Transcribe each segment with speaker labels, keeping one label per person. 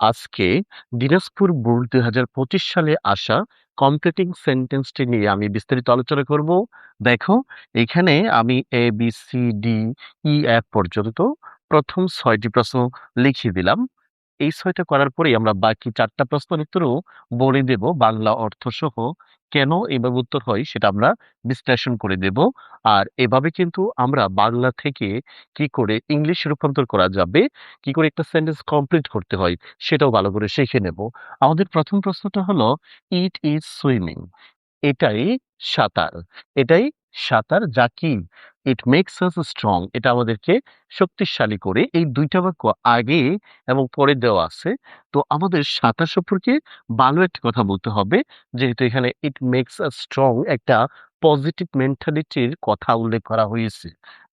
Speaker 1: আজকে দিনাজপুর বোর্ড ২০২৫ সালে আসা কমপ্লিটিং সেন্টেন্সটি নিয়ে আমি বিস্তারিত আলোচনা করব। দেখো, এখানে আমি এ, বি, সি, ডি, ই, এফ পর্যন্ত প্রথম ৬টি প্রশ্ন লিখিয়ে দিলাম। এই ৬টা করার পরেই আমরা বাকি ৪টা প্রশ্নের উত্তরও বলে দেব বাংলা অর্থসহ। কেন এভাবে উত্তর হয় সেটা আমরা বিশ্লেষণ করে দেব। আর এভাবে কিন্তু আমরা বাংলা থেকে কি করে ইংলিশ রূপান্তর করা যাবে, কি করে একটা সেন্টেন্স কমপ্লিট করতে হয় সেটাও ভালো করে শিখে নেব। আমাদের প্রথম প্রশ্নটা হলো ইট ইজ সুইমিং। এটাই সাঁতার। এটাই সাঁতার যা কি ইট মেক্স আস স্ট্রং। এটা আমাদেরকে শক্তিশালী করে। এই ২টা বাক্য আগে এবং পরে দেওয়া আছে। তো আমাদের সাঁতার সম্পর্কে ভালো একটা কথা বলতে হবে, যেহেতু এখানে ইট মেক্স আস স্ট্রং একটা পজিটিভ মেন্টালিটির কথা উল্লেখ করা হয়েছে।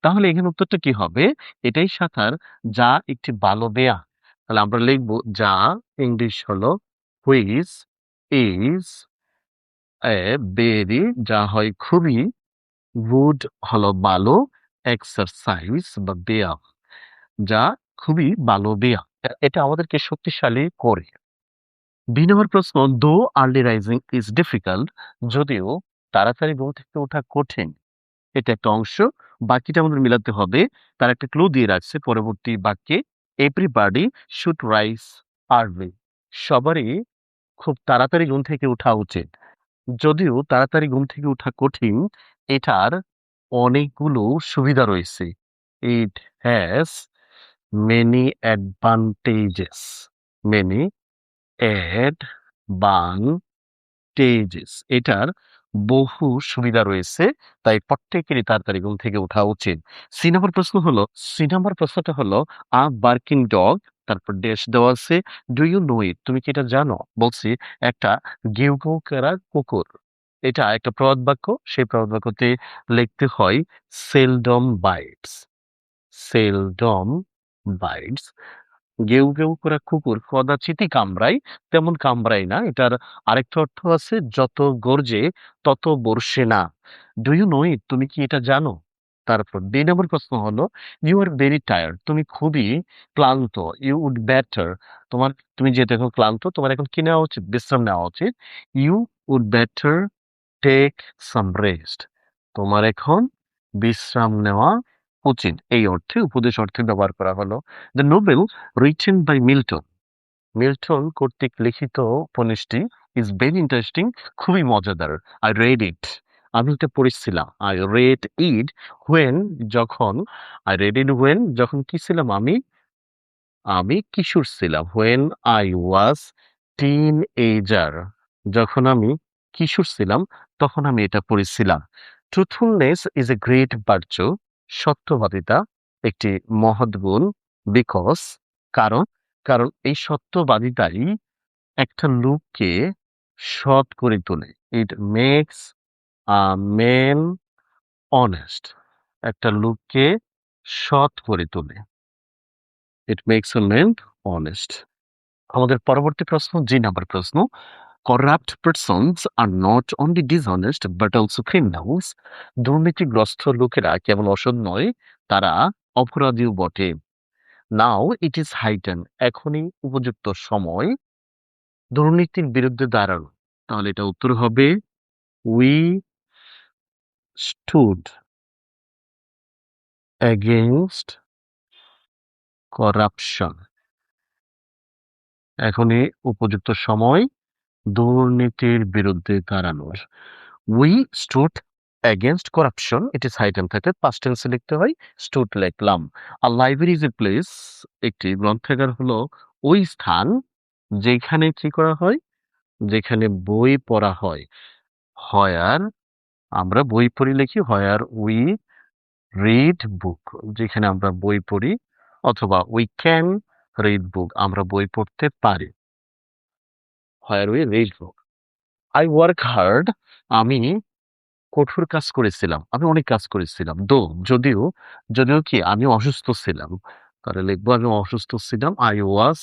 Speaker 1: তাহলে এখানে উত্তরটা কি হবে? এটাই সাঁতার যা একটি ভালো ব্যায়াম। তাহলে আমরা লিখবো যা, ইংলিশ হলো হুইচ ইজ এ ভেরি, যা হয় খুবই, গুড হলো ভালো, এক্সারসাইজ বা ব্যায়াম যা খুবই ভালো ব্যায়াম। এটা আমাদেরকে শক্তিশালী করে। ২ নম্বর প্রশ্ন, দো আর্লি রাইজিং ইজ ডিফিকাল্ট। যদিও তাড়াতাড়ি ঘুম থেকে ওঠা কঠিন। এটা একটা অংশ। বাকিটা আমাদের মিলাতে হবে। তার একটা ক্লু দিয়ে রাখছে পরবর্তী বাক্যে, এভরিবডি শুড রাইজ আর্লি। সবারই খুব তাড়াতাড়ি ঘুম থেকে ওঠা উচিত। যদিও তাড়াতাড়ি ঘুম থেকে ওঠা কঠিন, এটার অনেকগুলো সুবিধা রয়েছে। It has many advantages. Many advantages. এটার বহু সুবিধা রয়েছে। তাই প্রত্যেকেরই তাড়াতাড়ি ঘুম থেকে ওঠা উচিত। সি নাম্বার প্রশ্নটা হলো আ বার্কিং ডগ, তারপর ড্যাশ দেওয়া আছে। ডু ইউ নো ইট? তুমি কি এটা জানো? বলছি একটা ঘেউ ঘেউ করা কুকুর। এটা একটা প্রবাদ বাক্য। সেই প্রবাদ বাক্যতে লিখতে হয় সেলডম বাইটস। Seldom bites. গেউ গেউ করা কুকুর কদাচিৎই কামড়ায়, তেমন কামড়ায় না। এটার আরেকটা অর্থ আছে, যত গর্জে তত বর্ষে না। ডু ইউ নো ইট? তুমি কি এটা জানো? তারপর ২ নম্বর প্রশ্ন হলো ইউ আর ভেরি টায়ার্ড। তুমি খুবই ক্লান্ত। ইউ উড বেটার, তুমি যেহেতু এখন ক্লান্ত, তোমার এখন কি নেওয়া উচিত? বিশ্রাম নেওয়া উচিত। You would better take some rest. তোমার এখন বিশ্রাম নেওয়া উচিত। এই অর্থে, উপদেশ অর্থে ব্যবহার করা হলো। The novel written by Milton. Milton কর্তৃক লিখিত উপন্যাসটি ইজ ভেরি ইন্টারেস্টিং, খুবই মজাদার। I read it. আমি এটা পড়েছিলাম। আই রেড ইট হোয়েন, যখন, আই রেড ইট হোয়েন, যখন কি ছিলাম আমি? আমি কিশোর ছিলাম। When I was teenager. যখন আমি কিশোর ছিলাম তখন আমি এটা পড়েছিলাম। Truthfulness is a great virtue. সত্যবাদিতা একটি মহৎ গুণ। বিকজ, কারণ, কারণ এই সত্যবাদিতাই একটা লোককে সৎ করে তোলে। It makes a man honest. একটা লোককে সৎ করে তোলে। It makes a man honest. আমাদের পরবর্তী প্রশ্ন, জি নাম্বার প্রশ্ন, corrupt persons are not only dishonest but also criminals. দুর্নীতিগ্রস্ত লোকেরা কেবল অসৎ নয়, তারা অপরাধীও বটে। Now it is high time. এখনই উপযুক্ত সময় দুর্নীতির বিরুদ্ধে দাঁড়ানো। তাহলে এটা উত্তর হবে উই স্টুড এগেইনস্ট করাপশন। এখনই উপযুক্ত সময় দুর্নীতির বিরুদ্ধে দাঁড়ানোর। We stood against corruption. It is high time থাকলে পাস্ট টেন্সে লিখতে হয়, স্টুড লিখলাম। আর লাইব্রেরি ইজ এ প্লেস। একটি গ্রন্থাগার হলো ওই স্থান যেখানে কি করা হয়? যেখানে বই পড়া হয়। হোয়ার, আমরা বই পড়ি লিখি হোয়ার উই রিড বুক। যেখানে আমরা বই পড়ি, অথবা উই ক্যান রিড বুক, আমরা বই পড়তে পারি। Where we read book. I work hard. আমি কঠোর কাজ করেছিলাম। আমি অনেক কাজ করেছিলাম। যদিও, যদিও কি আমি অসুস্থ ছিলাম। তাহলে লিখবো আমি অসুস্থ ছিলাম। I was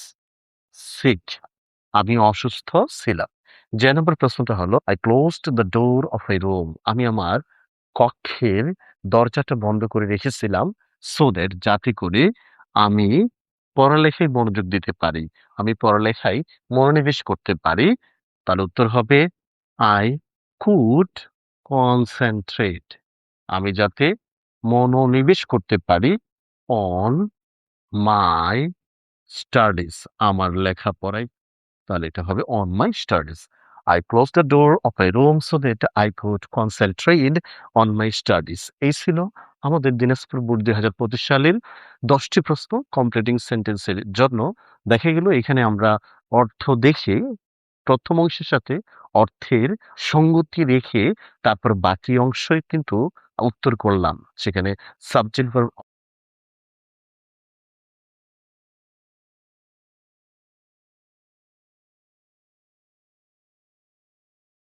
Speaker 1: sick. আমি অসুস্থ ছিলাম। যে নম্বর প্রশ্নটা হলো I closed the door of my room. আমি আমার কক্ষের দরজাটা বন্ধ করে রেখেছিলাম, সো দ্যাট, যাতে করে আমি পড়ালেখায় মনোযোগ দিতে পারি, আমি পড়ালেখায় মনোনিবেশ করতে পারি, তার উত্তর হবে I could concentrate। আমি যাতে মনোনিবেশ করতে পারি on my studies, আমার লেখাপড়ায়, তাহলে এটা হবে on my studies। I closed the door of my room so that I could concentrate on my studies। এই ছিল আমাদের দিনাজপুর বোর্ড ২০২৫ সালের ১০টি প্রশ্ন কমপ্লিটিং সেন্টেন্সের জন্য। দেখা গেল এখানে আমরা অর্থ দেখে প্রথম অংশের সাথে অর্থের সঙ্গতি রেখে তারপর বাকি অংশই কিন্তু উত্তর করলাম। সেখানে সাবজেক্ট ভার্ব